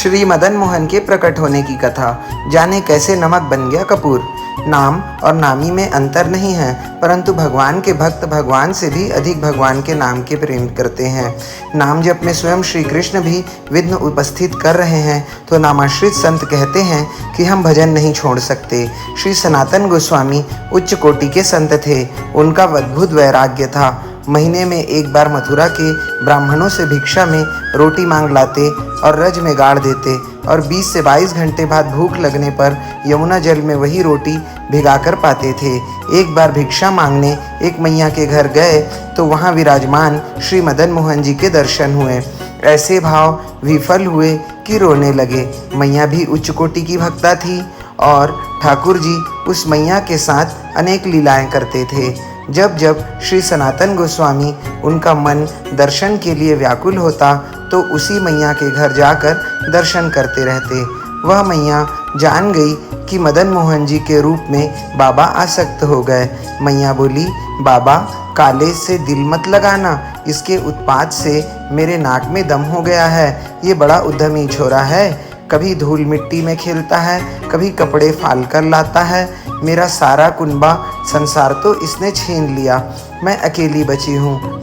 श्री मदन मोहन के प्रकट होने की कथा। जाने कैसे नमक बन गया कपूर। नाम और नामी में अंतर नहीं है, परंतु भगवान के भक्त भगवान से भी अधिक भगवान के नाम के प्रेम करते हैं। नाम जप में स्वयं श्री कृष्ण भी विघ्न उपस्थित कर रहे हैं तो नामाश्रित संत कहते हैं कि हम भजन नहीं छोड़ सकते। श्री सनातन गोस्वामी उच्च कोटि के संत थे। उनका अद्भुत वैराग्य था। महीने में एक बार मथुरा के ब्राह्मणों से भिक्षा में रोटी मांग लाते और रज में गाड़ देते और 20 से 22 घंटे बाद भूख लगने पर यमुना जल में वही रोटी भिगाकर पाते थे। एक बार भिक्षा मांगने एक मैया के घर गए तो वहाँ विराजमान श्री मदन मोहन जी के दर्शन हुए। ऐसे भाव विफल हुए कि रोने लगे। मैया भी उच्च कोटि की भक्ता थी और ठाकुर जी उस मैया के साथ अनेक लीलाएं करते थे। जब जब श्री सनातन गोस्वामी उनका मन दर्शन के लिए व्याकुल होता तो उसी मैया के घर जाकर दर्शन करते रहते। वह मैया जान गई कि मदन मोहन जी के रूप में बाबा आसक्त हो गए। मैया बोली, बाबा काले से दिल मत लगाना, इसके उत्पात से मेरे नाक में दम हो गया है। ये बड़ा उद्यमी छोरा है, कभी धूल मिट्टी में खेलता है, कभी कपड़े फाल कर लाता है। मेरा सारा कुनबा संसार तो इसने छीन लिया, मैं अकेली बची हूँ।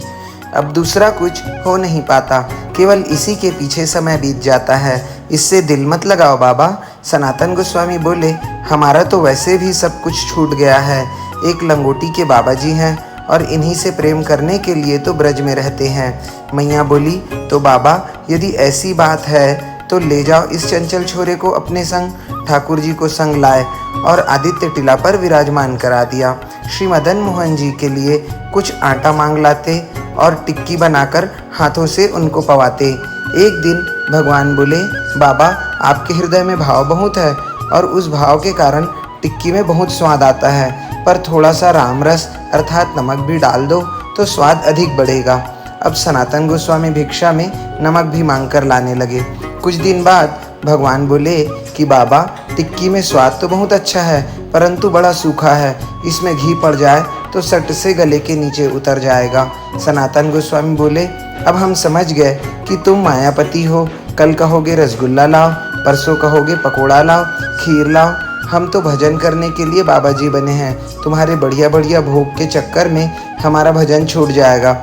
अब दूसरा कुछ हो नहीं पाता, केवल इसी के पीछे समय बीत जाता है। इससे दिल मत लगाओ बाबा। सनातन गोस्वामी बोले, हमारा तो वैसे भी सब कुछ छूट गया है। एक लंगोटी के बाबा जी हैं और इन्हीं से प्रेम करने के लिए तो ब्रज में रहते हैं। मैया बोली, तो बाबा यदि ऐसी बात है तो ले जाओ इस चंचल छोरे को अपने संग। ठाकुर जी को संग लाए और आदित्य टीला पर विराजमान करा दिया। श्री मदन मोहन जी के लिए कुछ आटा मांग लाते और टिक्की बनाकर हाथों से उनको पवाते। एक दिन भगवान बोले, बाबा आपके हृदय में भाव बहुत है और उस भाव के कारण टिक्की में बहुत स्वाद आता है, पर थोड़ा सा राम रस अर्थात नमक भी डाल दो तो स्वाद अधिक बढ़ेगा। अब सनातन गोस्वामी भिक्षा में नमक भी मांग कर लाने लगे। कुछ दिन बाद भगवान बोले कि बाबा टिक्की में स्वाद तो बहुत अच्छा है, परंतु बड़ा सूखा है, इसमें घी पड़ जाए तो सट से गले के नीचे उतर जाएगा। सनातन गोस्वामी बोले, अब हम समझ गए कि तुम मायापति हो। कल कहोगे रसगुल्ला लाओ, परसों कहोगे पकोड़ा लाओ, खीर लाओ। हम तो भजन करने के लिए बाबा जी बने हैं। तुम्हारे बढ़िया बढ़िया भोग के चक्कर में हमारा भजन छूट जाएगा।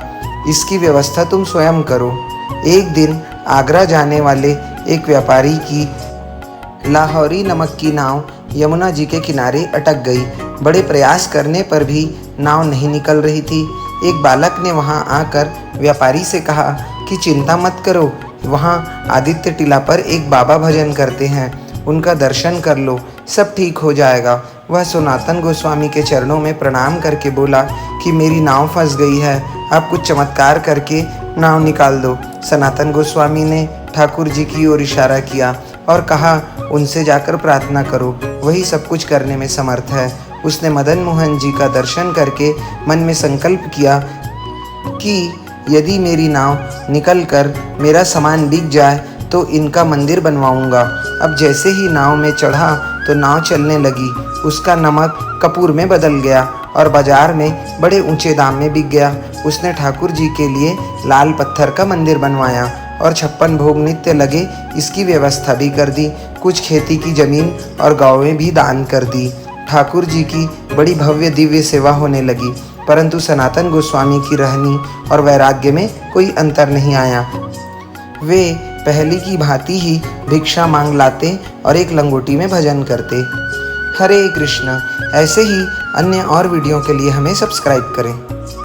इसकी व्यवस्था तुम स्वयं करो। एक दिन आगरा जाने वाले एक व्यापारी की लाहौरी नमक की नाव यमुना जी के किनारे अटक गई। बड़े प्रयास करने पर भी नाव नहीं निकल रही थी। एक बालक ने वहां आकर व्यापारी से कहा कि चिंता मत करो, वहां आदित्य टीला पर एक बाबा भजन करते हैं, उनका दर्शन कर लो, सब ठीक हो जाएगा। वह सनातन गोस्वामी के चरणों में प्रणाम करके बोला कि मेरी नाव फंस गई है, आप कुछ चमत्कार करके नाव निकाल दो। सनातन गोस्वामी ने ठाकुर जी की ओर इशारा किया और कहा, उनसे जाकर प्रार्थना करो, वही सब कुछ करने में समर्थ है। उसने मदन मोहन जी का दर्शन करके मन में संकल्प किया कि यदि मेरी नाव निकलकर मेरा सामान बिक जाए तो इनका मंदिर बनवाऊंगा। अब जैसे ही नाव में चढ़ा तो नाव चलने लगी। उसका नमक कपूर में बदल गया और बाजार में बड़े ऊंचे दाम में बिक गया। उसने ठाकुर जी के लिए लाल पत्थर का मंदिर बनवाया और 56 भोग नित्य लगे इसकी व्यवस्था भी कर दी। कुछ खेती की जमीन और गाँवें भी दान कर दी। ठाकुर जी की बड़ी भव्य दिव्य सेवा होने लगी, परंतु सनातन गोस्वामी की रहनी और वैराग्य में कोई अंतर नहीं आया। वे पहली की भांति ही भिक्षा मांग लाते और एक लंगोटी में भजन करते। हरे कृष्ण। ऐसे ही अन्य और वीडियो के लिए हमें सब्सक्राइब करें।